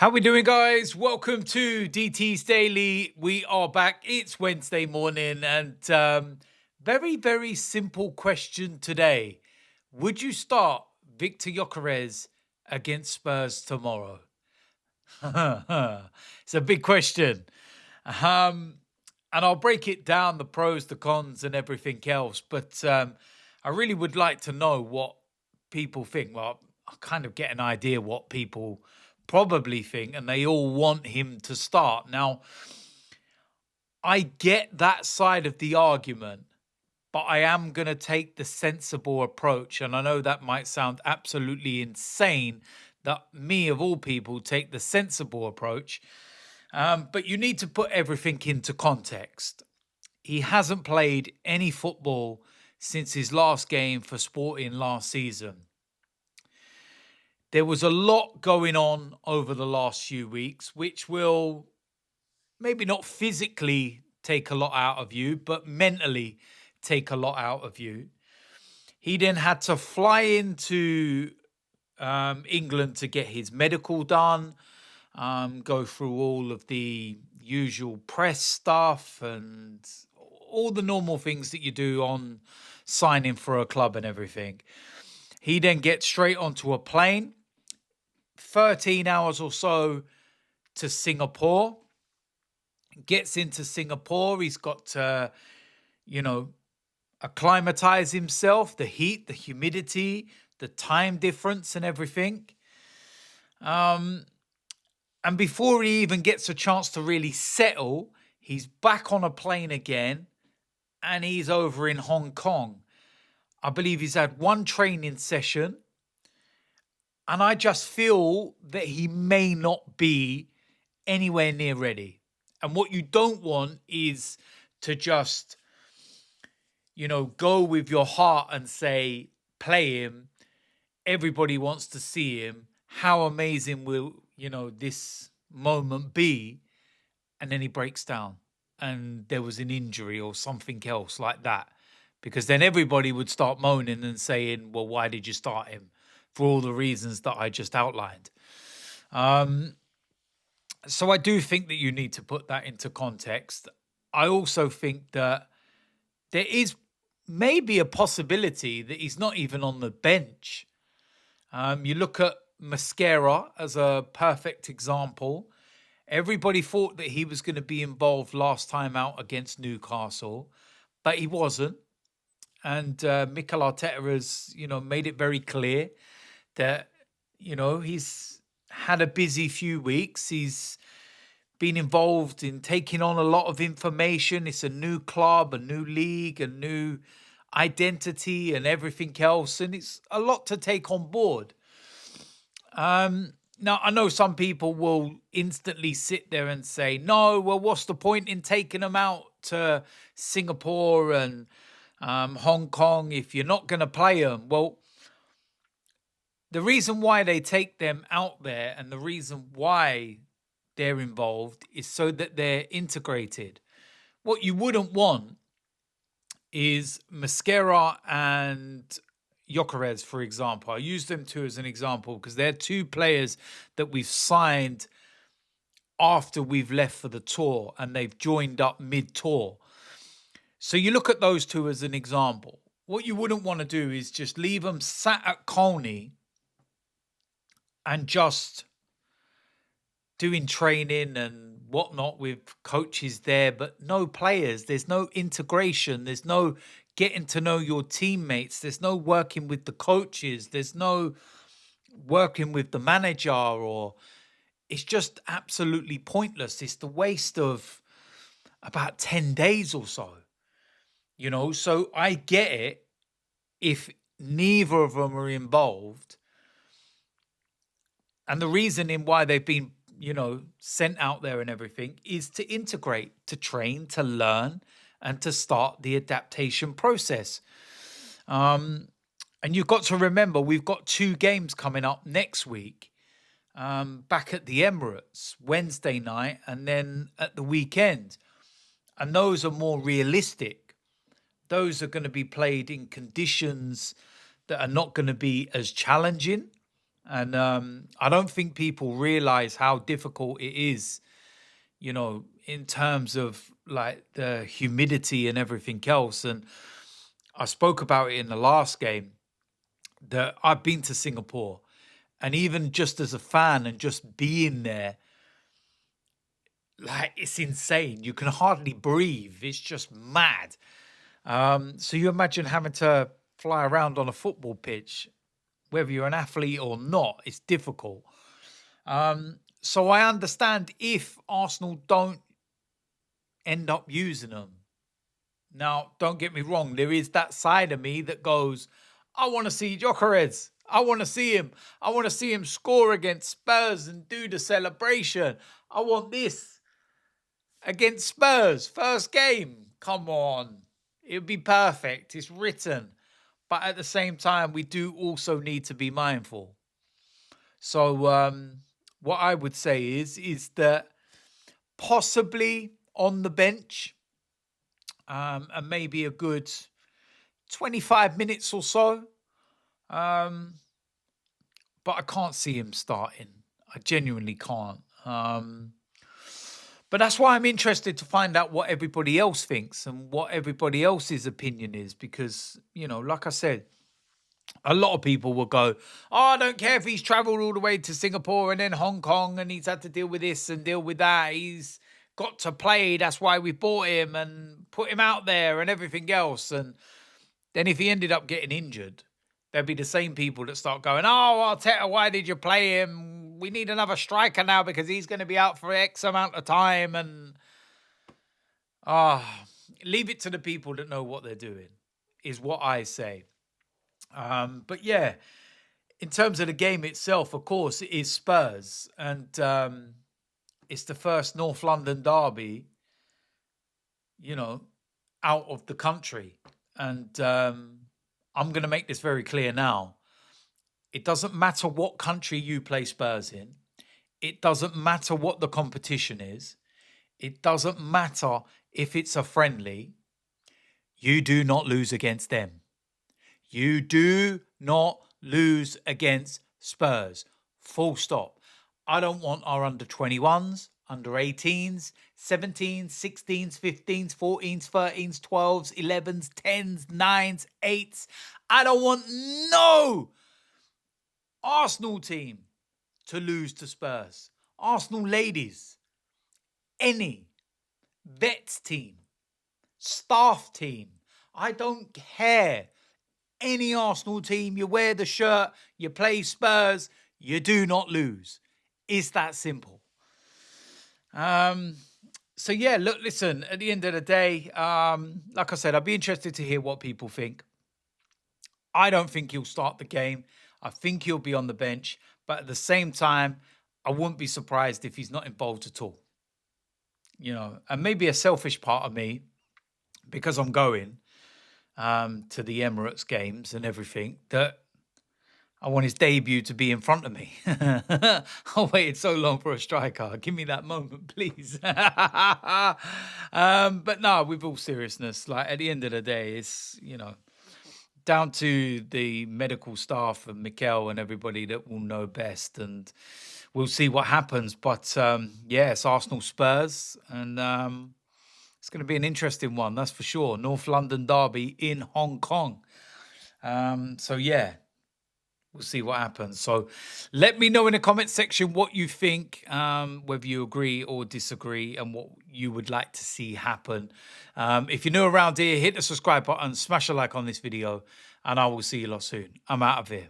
How we doing, guys? Welcome to DT's Daily. We are back. It's Wednesday morning, and very simple question today. Would you start Victor Gyokeres against Spurs tomorrow? It's a big question. And I'll break it down, the pros, the cons, and everything else. But I really would like to know what people think. Well, I kind of get an idea what people probably think, and they all want him to start. Now, I get that side of the argument, but I am going to take the sensible approach. And I know that might sound absolutely insane that me, of all people, take the sensible approach. But you need to put everything into context. He hasn't played any football since his last game for Sporting last season. There was a lot going on over the last few weeks, which will maybe not physically take a lot out of you, but mentally take a lot out of you. He then had to fly into England to get his medical done, go through all of the usual press stuff and all the normal things that you do on signing for a club and everything. He then gets straight onto a plane, 13 hours or so to Singapore, gets into Singapore. He's got to, acclimatize himself, the heat, the humidity, the time difference and everything. And before he even gets a chance to really settle, he's back on a plane again and he's over in Hong Kong. I believe he's had one training session. And I just feel that he may not be anywhere near ready. And what you don't want is to just, go with your heart and say, play him. Everybody wants to see him. How amazing will, this moment be? And then he breaks down and there was an injury or something else like that. Because then everybody would start moaning and saying, well, why did you start him? For all the reasons that I just outlined. So I do think that you need to put that into context. I also think that there is maybe a possibility that he's not even on the bench. You look at Mascara as a perfect example. Everybody thought that he was going to be involved last time out against Newcastle, but he wasn't. And Mikel Arteta has, made it very clear that, he's had a busy few weeks. He's been involved in taking on a lot of information. It's a new club, a new league, a new identity and everything else. And it's a lot to take on board. Now, I know some people will instantly sit there and say, no, well, what's the point in taking them out to Singapore and Hong Kong if you're not going to play them? Well, the reason why they take them out there and the reason why they're involved is so that they're integrated. What you wouldn't want is Mascara and Gyokeres, for example. I use them two as an example because they're two players that we've signed after we've left for the tour and they've joined up mid-tour. So you look at those two as an example. What you wouldn't want to do is just leave them sat at Colney and just doing training and whatnot with coaches there, but no players. There's no integration. There's no getting to know your teammates. There's no working with the coaches. There's no working with the manager, or it's just absolutely pointless. It's the waste of about 10 days or so, So I get it if neither of them are involved. And the reason in why they've been, sent out there and everything is to integrate, to train, to learn, and to start the adaptation process. And you've got to remember, we've got 2 games coming up next week, back at the Emirates, Wednesday night, and then at the weekend. And those are more realistic. Those are going to be played in conditions that are not going to be as challenging. And I don't think people realize how difficult it is, in terms of like the humidity and everything else. And I spoke about it in the last game that I've been to Singapore, and even just as a fan and just being there, like it's insane. You can hardly breathe. It's just mad. So you imagine having to fly around on a football pitch, whether you're an athlete or not, it's difficult. So I understand if Arsenal don't end up using them. Now, don't get me wrong, there is that side of me that goes, I want to see Gyokeres. I want to see him. I want to see him score against Spurs and do the celebration. I want this against Spurs. First game. Come on. It would be perfect. It's written. But at the same time, we do also need to be mindful. So what I would say is that possibly on the bench, and maybe a good 25 minutes or so. But I can't see him starting. I genuinely can't. But that's why I'm interested to find out what everybody else thinks and what everybody else's opinion is. Because, like I said, a lot of people will go, oh, I don't care if he's traveled all the way to Singapore and then Hong Kong and he's had to deal with this and deal with that. He's got to play. That's why we bought him and put him out there and everything else. And then if he ended up getting injured, there'd be the same people that start going, oh, Arteta, why did you play him? We need another striker now because he's going to be out for X amount of time. And leave it to the people that know what they're doing, is what I say. But yeah, in terms of the game itself, of course, it is Spurs. And it's the first North London derby, out of the country. And I'm going to make this very clear now. It doesn't matter what country you play Spurs in. It doesn't matter what the competition is. It doesn't matter if it's a friendly. You do not lose against them. You do not lose against Spurs. Full stop. I don't want our under 21s, under 18s, 17s, 16s, 15s, 14s, 13s, 12s, 11s, 10s, 9s, 8s. I don't want no Arsenal team to lose to Spurs. Arsenal ladies, any vets team, staff team. I don't care. Any Arsenal team, you wear the shirt, you play Spurs, you do not lose. It's that simple. So yeah, look, listen, at the end of the day, like I said, I'd be interested to hear what people think. I don't think he'll start the game. I think he'll be on the bench. But at the same time, I wouldn't be surprised if he's not involved at all. And maybe a selfish part of me, because I'm going to the Emirates games and everything, that I want his debut to be in front of me. I waited so long for a striker. Give me that moment, please. But no, with all seriousness, like at the end of the day, it's, down to the medical staff and Mikel and everybody that will know best, and we'll see what happens. But yeah, it's Arsenal Spurs, and it's going to be an interesting one, that's for sure. North London derby in Hong Kong. So yeah, we'll see what happens. So let me know in the comment section what you think, whether you agree or disagree, and what you would like to see happen. If you're new around here, hit the subscribe button, smash a like on this video, and I will see you lot soon. I'm out of here.